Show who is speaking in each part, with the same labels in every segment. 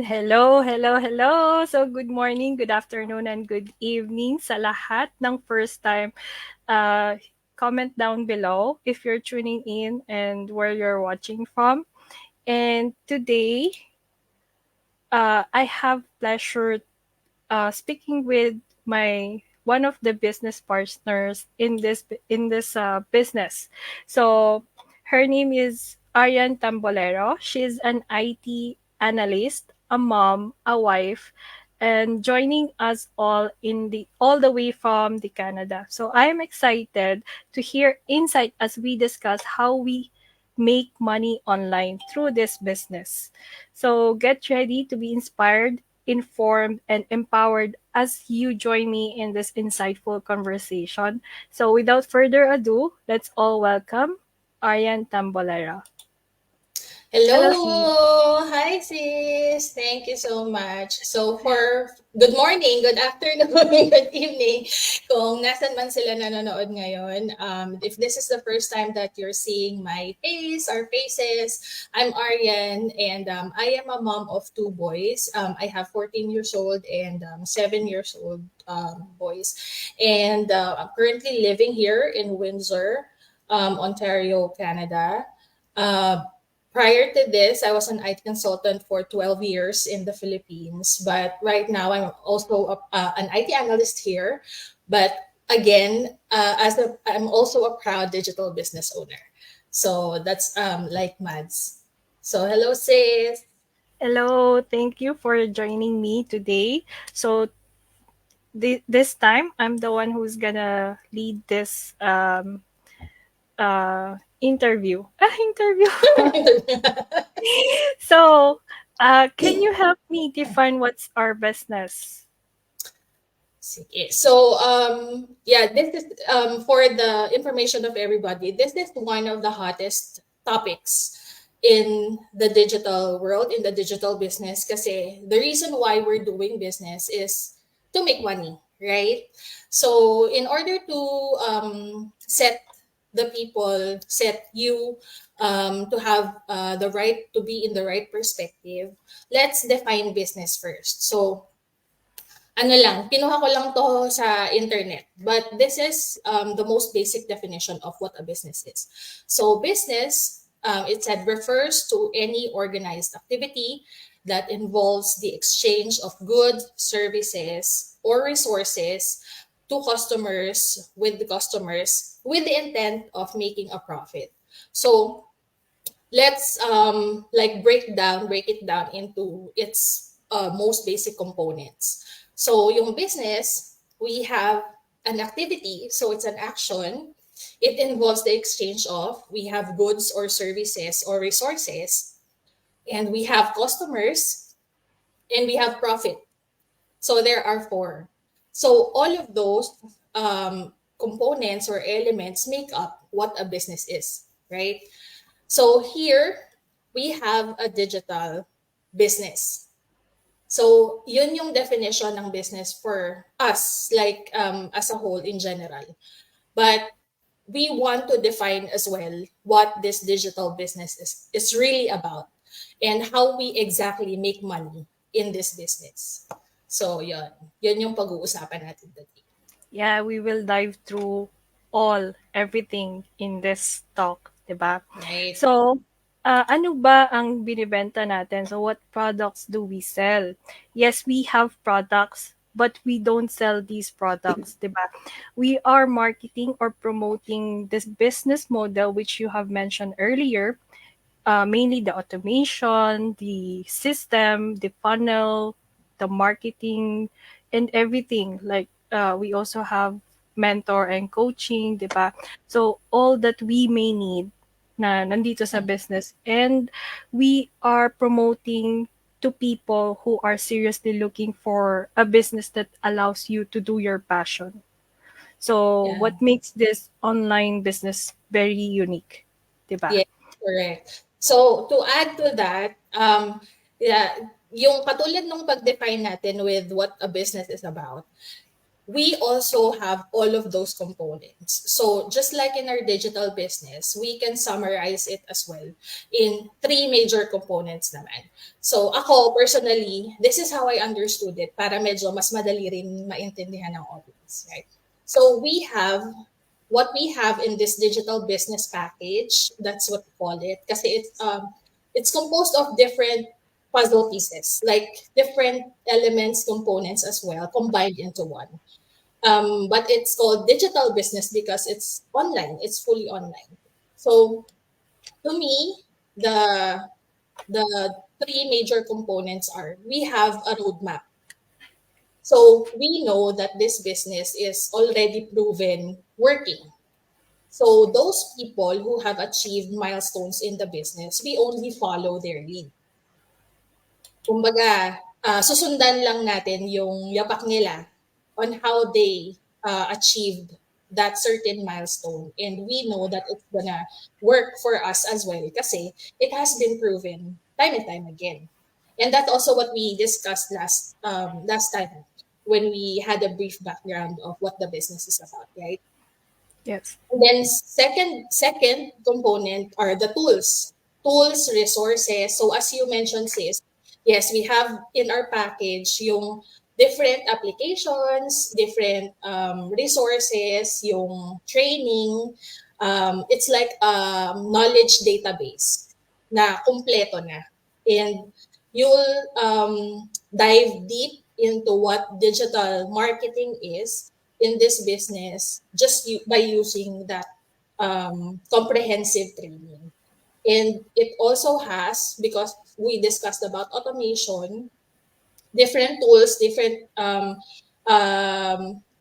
Speaker 1: Ayan, hello, hello, hello. So good morning, good afternoon, and good evening sa lahat ng first time. Comment down below if you're tuning in and where you're watching from. And today, I have pleasure speaking with my one of the business partners in this business. So her name is Arian Tambolero. She's an IT analyst, a mom, a wife, and joining us all the way from the Canada. So I am excited to hear insight as we discuss how we make money online through this business. So get ready to be inspired, informed, and empowered as you join me in this insightful conversation. So, without further ado, let's all welcome Arian Tambolera. Hello, sis.
Speaker 2: Hello! Hi, sis! Thank you so much. So, for good morning, good afternoon, good evening, kung nasan man sila nanonood ngayon. If this is the first time that you're seeing my face or faces, I'm Arian, and I am a mom of two boys. I have 14 years old and 7 years old boys. And I'm currently living here in Windsor, Ontario, Canada. Uh, Prior to this, I was an IT consultant for 12 years in the Philippines. But right now, I'm also an IT analyst here. But again, I'm also a proud digital business owner. So that's like Mads. So hello, sis.
Speaker 1: Hello, thank you for joining me today. So, this time, I'm the one who's gonna lead this interview. Interview. So, can you help me define what's our business?
Speaker 2: Sige. So, yeah, this is for the information of everybody. This is one of the hottest topics in the digital world, in the digital business. Kasi the reason why we're doing business is to make money, right? So, in order to set the people, set you to have the right to be in the right perspective, let's define business first. So, ano lang, kinuha ko lang to sa internet. But this is the most basic definition of what a business is. So business, it said, refers to any organized activity that involves the exchange of goods, services, or resources to customers with the intent of making a profit. So let's break it down into its most basic components. So yung business, we have an activity, so it's an action. It involves the exchange of, we have goods or services or resources, and we have customers, and we have profit. So there are four. So all of those components or elements make up what a business is, right? So here we have a digital business. So yun yung definition ng business for us, like as a whole in general. But we want to define as well what this digital business is really about and how we exactly make money in this business. So yun yung pag-uusapan natin today.
Speaker 1: Yeah, we will dive through everything in this talk, 'di ba?
Speaker 2: Right?
Speaker 1: So, ano ba ang binibenta natin? So, what products do we sell? Yes, we have products, but we don't sell these products, 'di ba? We are marketing or promoting this business model which you have mentioned earlier, mainly the automation, the system, the funnel, the marketing, and everything. Like we also have mentor and coaching, di ba? So all that we may need na nandito sa business, and we are promoting to people who are seriously looking for a business that allows you to do your passion. So
Speaker 2: Yeah.
Speaker 1: what makes this online business very unique, 'di ba?
Speaker 2: Yes, correct. So to add to that, yeah, yung katulad nung pag-define natin with what a business is about, we also have all of those components. So just like in our digital business, we can summarize it as well in three major components naman. So ako personally, this is how I understood it para medyo mas madali rin maintindihan ng audience, right? So we have what we have in this digital business package, that's what we call it, kasi it's composed of different puzzle pieces, like different elements, components as well, combined into one. But it's called digital business because it's online, it's fully online. So to me, the three major components are we have a roadmap. So we know that this business is already proven working. So those people who have achieved milestones in the business, we only follow their lead. Kumbaga, susundan lang natin yung yapak nila on how they achieved that certain milestone. And we know that it's gonna work for us as well kasi it has been proven time and time again. And that's also what we discussed last time when we had a brief background of what the business is about, right?
Speaker 1: Yes.
Speaker 2: And then second component are the tools, resources. So as you mentioned, sis, yes, we have in our package yung different applications, different resources, yung training. It's like a knowledge database na kumpleto na. And you'll dive deep into what digital marketing is in this business just by using that comprehensive training. And it also has, because we discussed about automation, different tools, different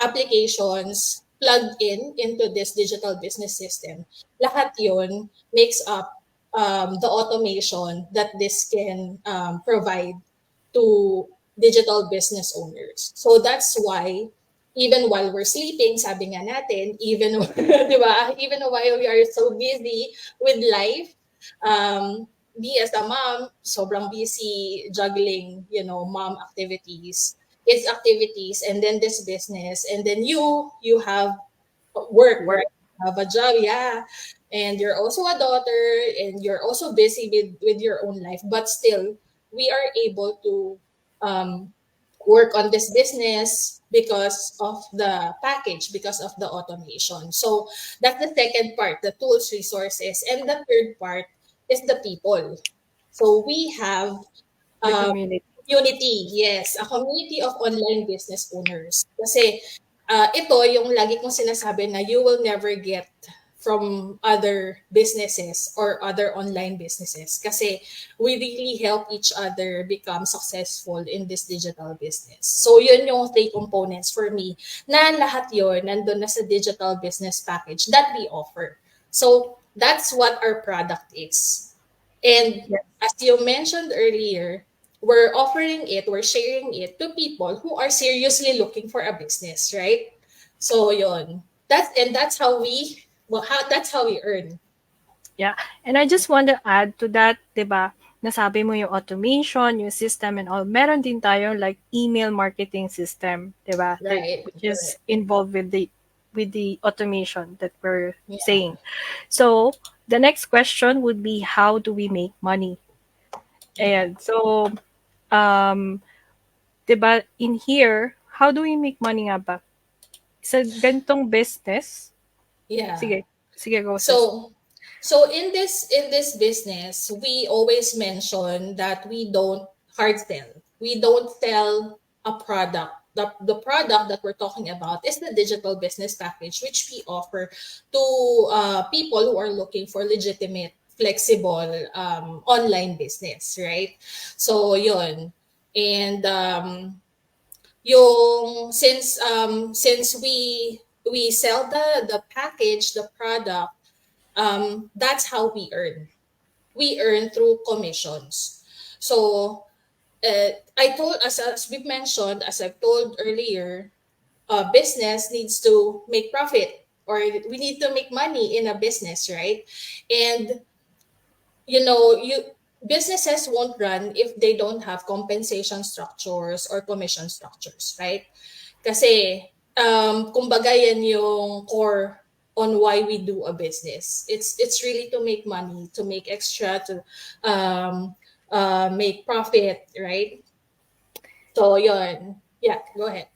Speaker 2: applications plugged into this digital business system. Lahat yon makes up the automation that this can provide to digital business owners. So that's why even while we're sleeping, sabi nga natin, even di ba, even while we are so busy with life, me as a mom, sobrang busy juggling, mom activities, kids activities, and then this business, and then you have work,
Speaker 1: Work.
Speaker 2: right? You have a job, yeah, and you're also a daughter, and you're also busy with your own life, but still, we are able to um, work on this business because of the package, because of the automation. So that's the second part, the tools, resources, and the third part is the people. So we have
Speaker 1: The
Speaker 2: um,
Speaker 1: community.
Speaker 2: community, yes, a community of online business owners. Kasi ito yung lagi kong sinasabi na you will never get from other businesses or other online businesses kasi we really help each other become successful in this digital business. So yun yung three components for me na lahat yun nandun na sa digital business package that we offer. So that's what our product is. And
Speaker 1: Yes.
Speaker 2: as you mentioned earlier, we're offering it, we're sharing it to people who are seriously looking for a business, right? So yun. That's how we that's how we earn.
Speaker 1: Yeah. And I just want to add to that, 'di ba? Nasabi mo yung automation, yung system and all. Meron din tayo like email marketing system, 'di ba? That
Speaker 2: Right.
Speaker 1: which is
Speaker 2: Correct.
Speaker 1: involved with the automation that we're
Speaker 2: Yeah.
Speaker 1: saying. So, the next question would be how do we make money?
Speaker 2: Yeah.
Speaker 1: And so, um, 'di ba, in here, how do we make money nga ba? Sa ganitong business,
Speaker 2: Yeah.
Speaker 1: sige, sige go sis.
Speaker 2: So so in this business, we always mention that we don't hard sell. We don't sell a product. The product that we're talking about is the digital business package, which we offer to people who are looking for legitimate, flexible online business, right? So yun. And yung since we sell the package, the product, that's how we earn. We earn through commissions. So I told, as we mentioned, as I've told earlier, business needs to make profit, or we need to make money in a business, right? And you businesses won't run if they don't have compensation structures or commission structures, right? Kasi kumbaga yan yung core on why we do a business. It's really to make money, to make extra, to um, make profit, right? So yun. Yeah, go ahead.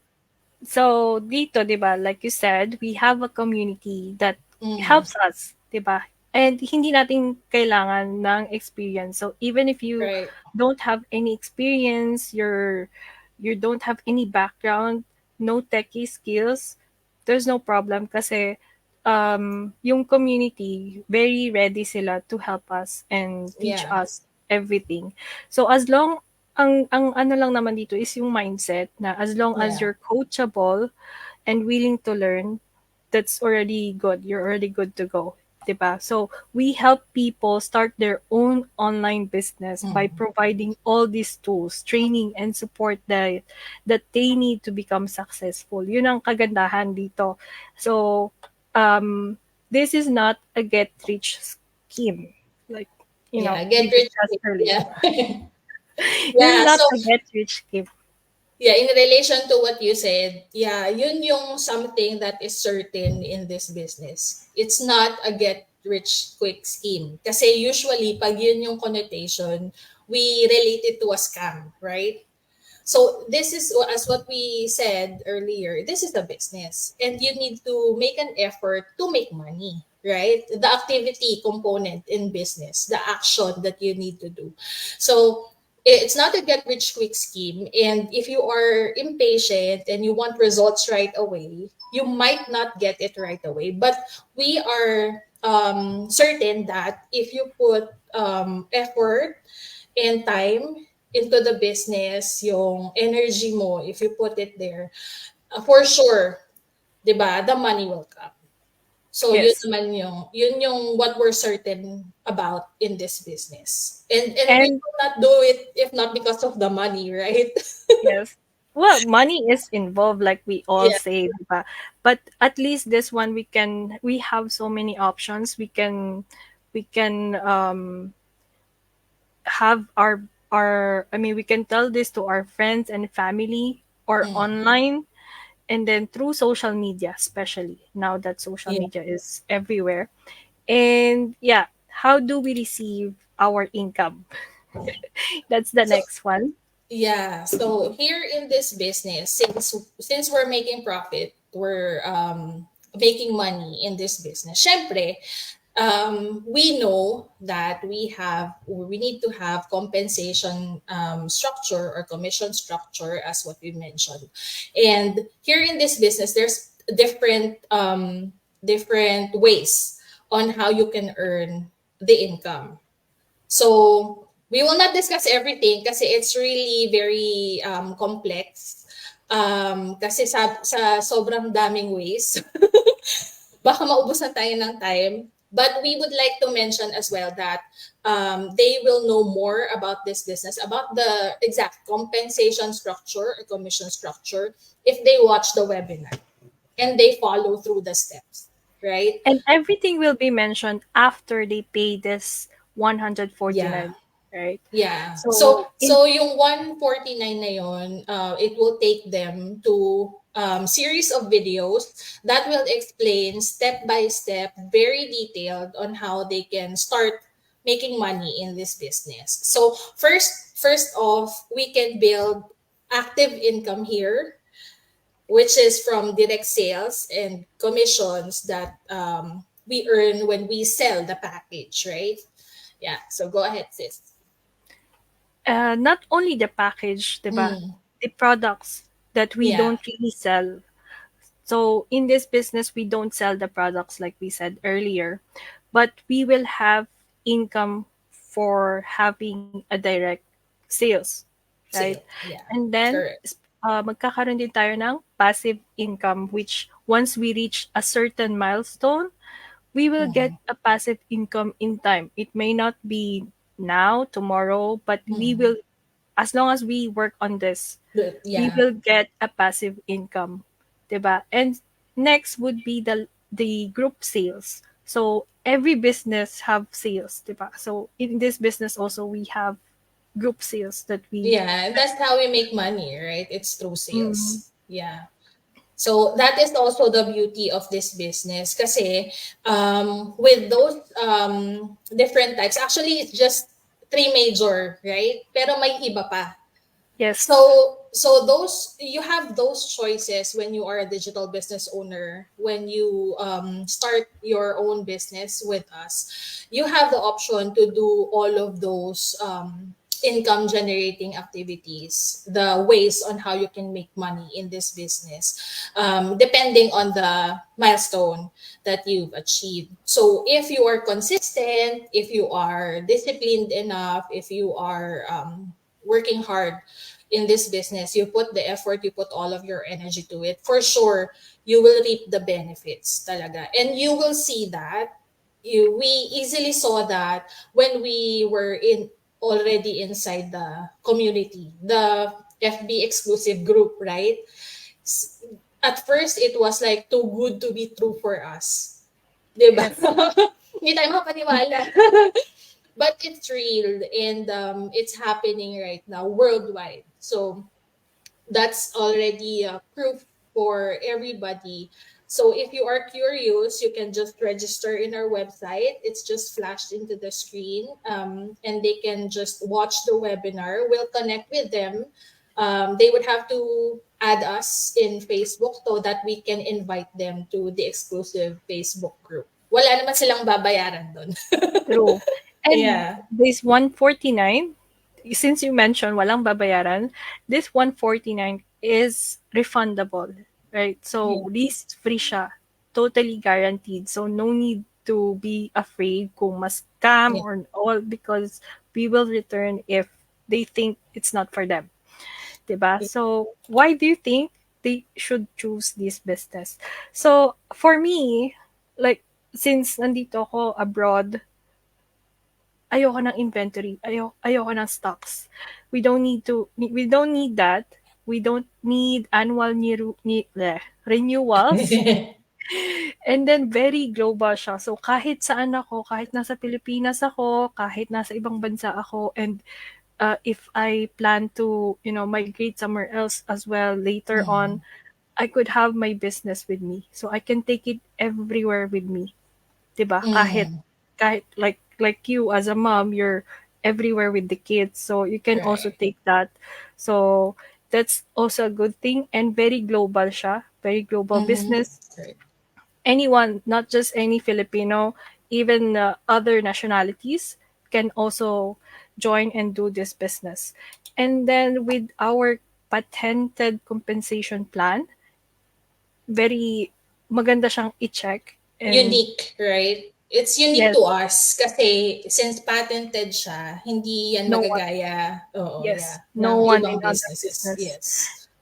Speaker 1: So dito, 'di ba, like you said, we have a community that
Speaker 2: Mm,
Speaker 1: helps us, 'di ba? And hindi natin kailangan ng experience. So even if you
Speaker 2: right.
Speaker 1: don't have any experience, you don't have any background, no techie skills, there's no problem kasi yung community very ready sila to help us and teach
Speaker 2: Yeah.
Speaker 1: us everything. So as long ang ano lang naman dito is yung mindset na as long as
Speaker 2: Yeah.
Speaker 1: you're coachable and willing to learn, that's already good. You're already good to go. 'Di ba? So, we help people start their own online business by
Speaker 2: Mm.
Speaker 1: providing all these tools, training, and support that they need to become successful. Yun ang kagandahan dito. So, this is not a get-rich scheme. Like,
Speaker 2: Yeah.
Speaker 1: we
Speaker 2: Get rich
Speaker 1: discussed
Speaker 2: quick.
Speaker 1: earlier.
Speaker 2: Yeah.
Speaker 1: This is
Speaker 2: Yeah.
Speaker 1: not
Speaker 2: So
Speaker 1: a get-rich scheme.
Speaker 2: yeah, in relation to what you said, yeah, yun yung something that is certain in this business. It's not a get rich quick scheme. Kasi usually, pag yun yung connotation, we relate it to a scam, right? So this is, as what we said earlier, this is a business and you need to make an effort to make money, right? The activity component in business, the action that you need to do. So it's not a get rich quick scheme. And if you are impatient and you want results right away, you might not get it right away. But we are certain that if you put effort and time into the business, yung energy mo, if you put it there, for sure, 'di ba, the money will come. So yun
Speaker 1: Yes.
Speaker 2: naman yun yung what we're certain about in this business. And we
Speaker 1: And
Speaker 2: will not do it if not because of the money, right?
Speaker 1: yes. Well, money is involved, like we all
Speaker 2: Yeah.
Speaker 1: say, diba? But at least this one we have so many options. We can have our I mean we can tell this to our friends and family or
Speaker 2: Mm,
Speaker 1: online and then through social media, especially now that social
Speaker 2: yeah.
Speaker 1: media is everywhere. And yeah, how do we receive our income? That's the
Speaker 2: So
Speaker 1: next one.
Speaker 2: yeah, so here in this business, since we're making profit, we're making money in this business. Syempre, we know that we need to have compensation structure or commission structure as what we mentioned. And here in this business, there's different ways on how you can earn the income. So we will not discuss everything kasi it's really very complex. Kasi sa sobrang daming ways, baka maubusan tayo ng time. But we would like to mention as well that they will know more about this business, about the exact compensation structure or commission structure if they watch the webinar and they follow through the steps, right?
Speaker 1: And everything will be mentioned after they pay this
Speaker 2: Yeah.
Speaker 1: 149, right?
Speaker 2: Yeah.
Speaker 1: So
Speaker 2: So
Speaker 1: in
Speaker 2: so yung 149 na yon, it will take them to series of videos that will explain step by step, very detailed on how they can start making money in this business. So first off, we can build active income here, which is from direct sales and commissions that we earn when we sell the package, right? Yeah. So go ahead, sis.
Speaker 1: not only the package, 'di ba?
Speaker 2: Mm,
Speaker 1: The products that we
Speaker 2: yeah.
Speaker 1: don't really sell. So in this business, we don't sell the products like we said earlier, but we will have income for having a direct sales, right?
Speaker 2: Sale. Yeah.
Speaker 1: And then
Speaker 2: Correct.
Speaker 1: magkakaroon din tayo ng passive income which once we reach a certain milestone, we will get
Speaker 2: Mm-hmm.
Speaker 1: a passive income in time. It may not be now, tomorrow, but we
Speaker 2: Mm-hmm.
Speaker 1: will, as long as we work on this, we
Speaker 2: Yeah.
Speaker 1: will get a passive income, 'di ba? And next would be the group sales. So every business have sales, 'di ba? So in this business also we have group sales that we
Speaker 2: Yeah. And that's how we make money, right? It's through
Speaker 1: mm,
Speaker 2: sales. Yeah. So that is also the beauty of this business kasi with those different types, actually it's just three major, right? Pero may iba pa.
Speaker 1: Yes.
Speaker 2: So those you have those choices when you are a digital business owner. When you start your own business with us, you have the option to do all of those income generating activities, the ways on how you can make money in this business, depending on the milestone that you've achieved. So if you are consistent, if you are disciplined enough, if you are working hard in this business, you put the effort, you put all of your energy to it, for sure, you will reap the benefits talaga. And you will see that. We easily saw that when we were in already inside the community, the FB exclusive group, right? At first, it was like too good to be true for us. Diba?
Speaker 1: Yes.
Speaker 2: Hindi tayo makapaniwala. But it's real and it's happening right now worldwide. So that's already proof for everybody. So if you are curious, you can just register in our website. It's just flashed into the screen, and they can just watch the webinar. We'll connect with them. They would have to add us in Facebook so that we can invite them to the exclusive Facebook group. Wala naman silang babayaran doon.
Speaker 1: True. And
Speaker 2: Yeah.
Speaker 1: this 149, since you mentioned walang babayaran, this 149 is refundable, right? So this free siya, totally guaranteed. So no need to be afraid kung mas scam
Speaker 2: Yeah.
Speaker 1: or all, because we will return if they think it's not for them. Diba? So why do you think they should choose this business? So for me, like, since nandito ako abroad, ayoko ng inventory, ayoko ng stocks. We don't need that. We don't need annual renewals. And then very global siya. So kahit saan ako, kahit nasa Pilipinas ako, kahit nasa ibang bansa ako, and if I plan to, migrate somewhere else as well later on, I could have my business with me. So I can take it everywhere with me. 'Di ba?
Speaker 2: Mm,
Speaker 1: Kahit like you as a mom, you're everywhere with the kids, so you can also
Speaker 2: right.
Speaker 1: take that. So that's also a good thing, and very global siya, very global business.
Speaker 2: Right.
Speaker 1: Anyone, not just any Filipino, even other nationalities can also join and do this business. And then with our patented compensation plan, very maganda siyang i-check. And
Speaker 2: Unique, right? It's unique
Speaker 1: yes,
Speaker 2: to us kasi since patented siya, hindi yan
Speaker 1: no one,
Speaker 2: magagaya, oo,
Speaker 1: yes,
Speaker 2: yeah,
Speaker 1: no
Speaker 2: ng
Speaker 1: one in
Speaker 2: ibang
Speaker 1: other
Speaker 2: businesses.
Speaker 1: business.
Speaker 2: Yes.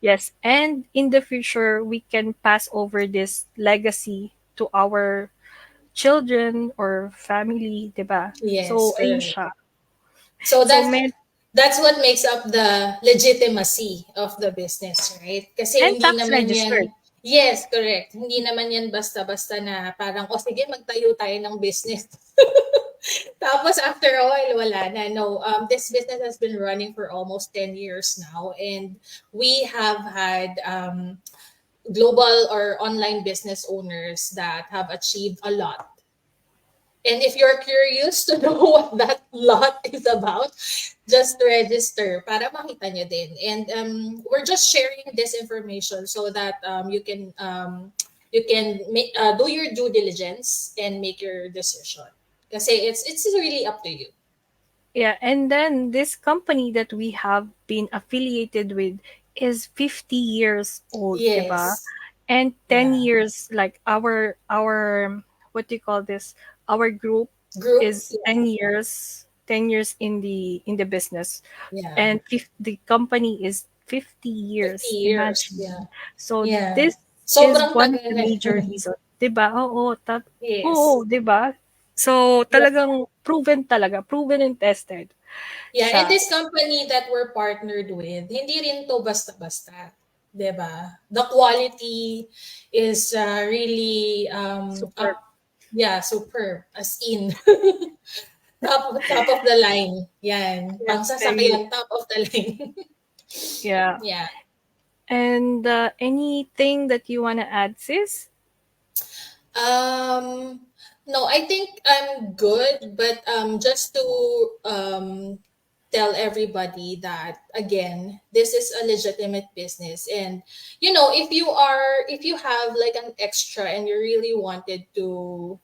Speaker 1: Yes, and in the future, we can pass over this legacy to our children or family, 'di ba?
Speaker 2: Yes,
Speaker 1: So, ayun
Speaker 2: correct.
Speaker 1: siya.
Speaker 2: So
Speaker 1: So,
Speaker 2: that's what makes up the legitimacy of the business, right? Kasi
Speaker 1: and
Speaker 2: hindi
Speaker 1: tax
Speaker 2: naman
Speaker 1: registered.
Speaker 2: yan, yes, correct. Hindi naman yan basta-basta na parang, o sige, magtayo tayo ng business. Tapos after a while, wala na. No, this business has been running for almost 10 years now. And we have had global or online business owners that have achieved a lot. And if you're curious to know what that lot is about, just register para makita nyo din. And we're just sharing this information so that you can do your due diligence and make your decision. Kasi it's really up to you.
Speaker 1: Yeah, and then this company that we have been affiliated with is 50 years old, 'di ba?
Speaker 2: Yes.
Speaker 1: And 10
Speaker 2: Yeah.
Speaker 1: years, like our what do you call this? Our group
Speaker 2: Group.
Speaker 1: is 10 years in the business.
Speaker 2: Yeah.
Speaker 1: And the company is 50
Speaker 2: 50
Speaker 1: years.
Speaker 2: years. Yeah.
Speaker 1: Imagine. So
Speaker 2: Yeah.
Speaker 1: this is
Speaker 2: Sobrang
Speaker 1: one of
Speaker 2: tagal
Speaker 1: the
Speaker 2: na.
Speaker 1: major reasons, 'di ba?
Speaker 2: Yes.
Speaker 1: Oo, 'di ba? So
Speaker 2: Yeah.
Speaker 1: talagang proven talaga, proven and tested
Speaker 2: Yeah, and
Speaker 1: siya.
Speaker 2: this company that we're partnered with, hindi rin to basta-basta. 'Di ba? The quality is really
Speaker 1: Super.
Speaker 2: up, yeah, superb as in top of the line. Yan, pang
Speaker 1: Yes, very.
Speaker 2: sasakyan top of the line.
Speaker 1: Yeah.
Speaker 2: Yeah.
Speaker 1: And anything that you want to add, sis?
Speaker 2: No, I think I'm good, but just to tell everybody that again, this is a legitimate business, and if you have like an extra and you really wanted to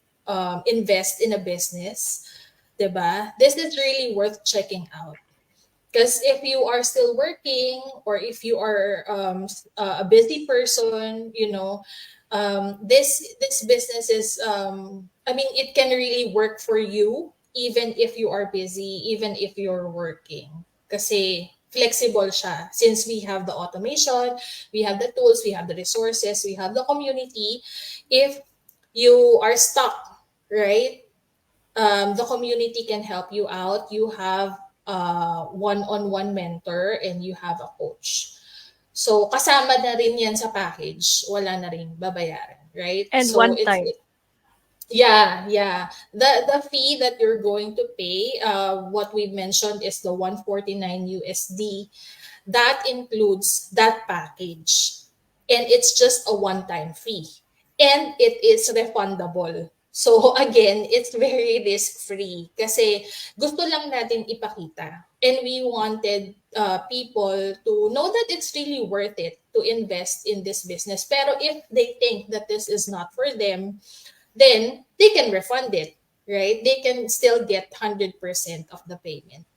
Speaker 2: invest in a business, 'di ba? This is really worth checking out. Because if you are still working or if you are a busy person, this business is, I mean, it can really work for you even if you are busy, even if you're working. Kasi flexible siya. Since we have the automation, we have the tools, we have the resources, we have the community. If you are stuck, right? The community can help you out. You have one-on-one mentor and you have a coach. So kasama na rin yan sa package. Wala na rin babayaran, right?
Speaker 1: And
Speaker 2: So
Speaker 1: one time.
Speaker 2: yeah. The fee that you're going to pay, what we mentioned is the 149 USD. That includes that package. And it's just a one-time fee. And it is refundable. So again, it's very risk-free kasi gusto lang natin ipakita. And we wanted people to know that it's really worth it to invest in this business. Pero if they think that this is not for them, then they can refund it, right? They can still get 100% of the payment.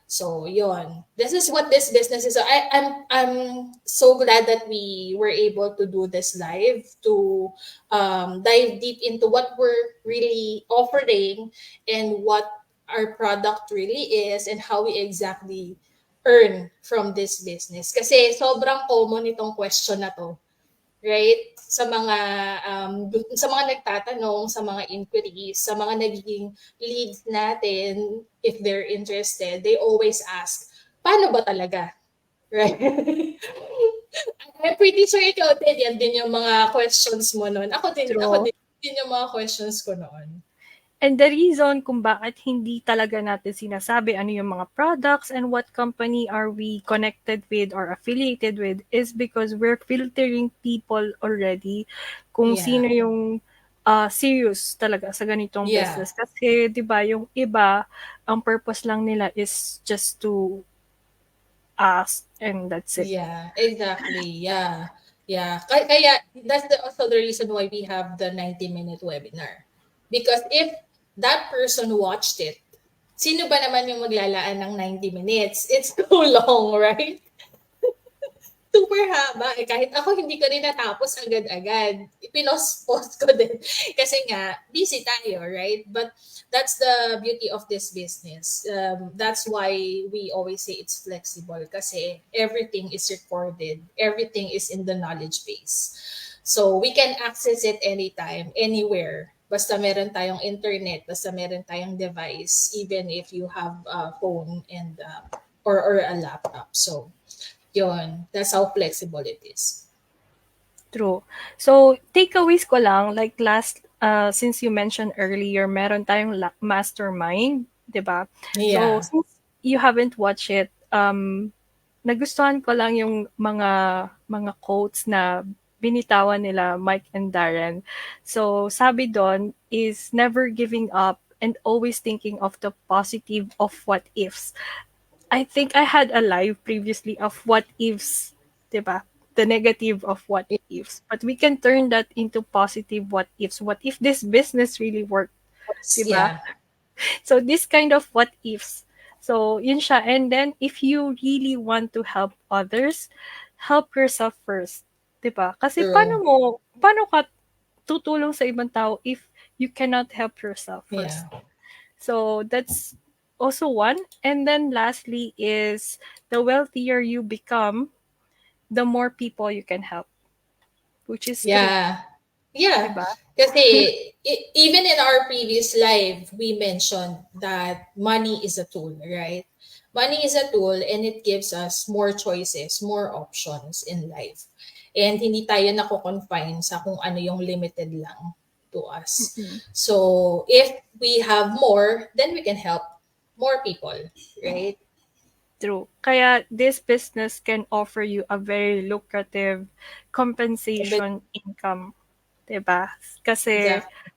Speaker 2: So yon, this is what this business is. So I'm so glad that we were able to do this live to dive deep into what we're really offering and what our product really is and how we exactly earn from this business. Kasi sobrang common itong question na to, right? Sa mga nagtatanong, sa mga inquiries, sa mga nagiging leads natin, if they're interested, they always ask, paano ba talaga? Right? I'm pretty sure ikaw din, yan din yung mga questions mo noon. Ako
Speaker 1: True.
Speaker 2: din yung mga questions ko noon.
Speaker 1: And the reason kung bakit hindi talaga natin sinasabi ano yung mga products and what company are we connected with or affiliated with is because we're filtering people already kung sino
Speaker 2: Yeah.
Speaker 1: yung serious talaga sa ganitong
Speaker 2: Yeah.
Speaker 1: business. Kasi 'di ba yung iba, ang purpose lang nila is just to ask and that's it.
Speaker 2: Yeah, exactly. Yeah. Yeah. Kaya that's also the reason why we have the 90-minute webinar. Because if that person watched it, sino ba naman yung maglalaan ng 90 minutes? It's too long, right? Super haba. Kahit ako hindi ko rin natapos agad-agad. Pinost-post ko din. Kasi nga, busy tayo, right? But that's the beauty of this business. That's why we always say it's flexible kasi everything is recorded. Everything is in the knowledge base. So we can access it anytime, anywhere. Basta meron tayong internet, basta meron tayong device, even if you have a phone and or a laptop. So yun, that's how flexible it is.
Speaker 1: True. So, takeaways ko lang, like since you mentioned earlier, meron tayong mastermind, di ba? So,
Speaker 2: Yeah.
Speaker 1: since you haven't watched it, nagustuhan ko lang yung mga quotes na binitawan nila Mike and Darren. So, sabi doon is never giving up and always thinking of the positive of what ifs. I think I had a live previously of what ifs, 'di ba? The negative of what ifs. But we can turn that into positive what ifs. What if this business really worked, 'di ba?
Speaker 2: Yeah.
Speaker 1: So this kind of what ifs. So yun siya. And then if you really want to help others, help yourself first, 'di ba? Kasi
Speaker 2: True.
Speaker 1: paano ka tutulong sa ibang tao if you cannot help yourself first?
Speaker 2: Yeah.
Speaker 1: So that's also one. And then lastly is the wealthier you become, the more people you can help, which is true,
Speaker 2: Yeah. Yeah.
Speaker 1: 'di
Speaker 2: Kasi even in our previous live, we mentioned that money is a tool, right? Money is a tool and it gives us more choices, more options in life. And hindi tayo nako-confine sa kung ano yung limited lang to us.
Speaker 1: Mm-mm.
Speaker 2: So if we have more, then we can help more people, right?
Speaker 1: True. Kaya this business can offer you a very lucrative compensation income, 'di ba? Kasi
Speaker 2: Exactly.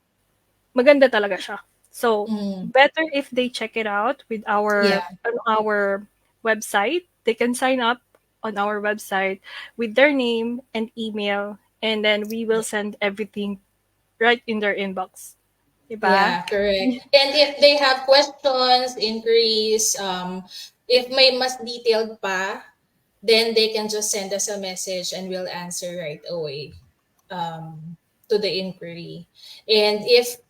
Speaker 1: maganda talaga siya. So,
Speaker 2: Mm,
Speaker 1: better if they check it out with
Speaker 2: yeah,
Speaker 1: our website. They can sign up on our website with their name and email, and then we will send everything right in their inbox. 'Di ba?
Speaker 2: yeah, correct. And if they have questions, inquiries, if may mas detailed pa, then they can just send us a message and we'll answer right away to the inquiry. And if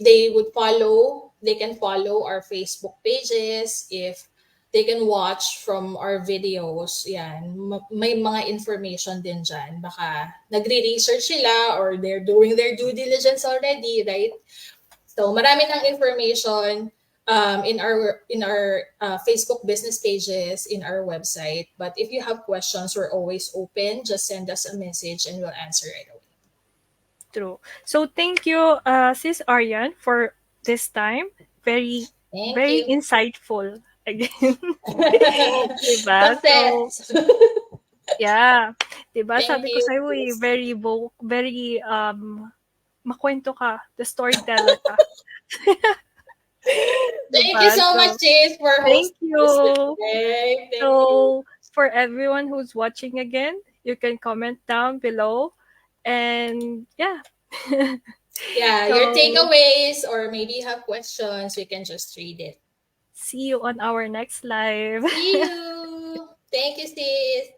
Speaker 2: they would follow, they can follow our Facebook pages. If they can watch from our videos, yan, may mga information din dyan. Baka nagre-research sila or they're doing their due diligence already, right? So marami ng information in our Facebook business pages, in our website. But if you have questions, we're always open. Just send us a message and we'll answer right away.
Speaker 1: True. So thank you, Sis Aryan, for this time. Very,
Speaker 2: Thank
Speaker 1: very
Speaker 2: you.
Speaker 1: insightful again. Diba? So,
Speaker 2: Success.
Speaker 1: yeah. Diba?
Speaker 2: Thank
Speaker 1: Sabi ko
Speaker 2: you.
Speaker 1: sa'yo very, makwento ka. The storyteller ka.
Speaker 2: Thank you
Speaker 1: Diba?
Speaker 2: so much,
Speaker 1: So,
Speaker 2: Chase, for
Speaker 1: thank
Speaker 2: hosting this
Speaker 1: you.
Speaker 2: today. Thank you.
Speaker 1: So, for everyone who's watching again, you can comment down below. And yeah.
Speaker 2: Yeah, your
Speaker 1: So,
Speaker 2: takeaways or maybe you have questions, we can just read it.
Speaker 1: see you on our next live.
Speaker 2: See you. Thank you, sis.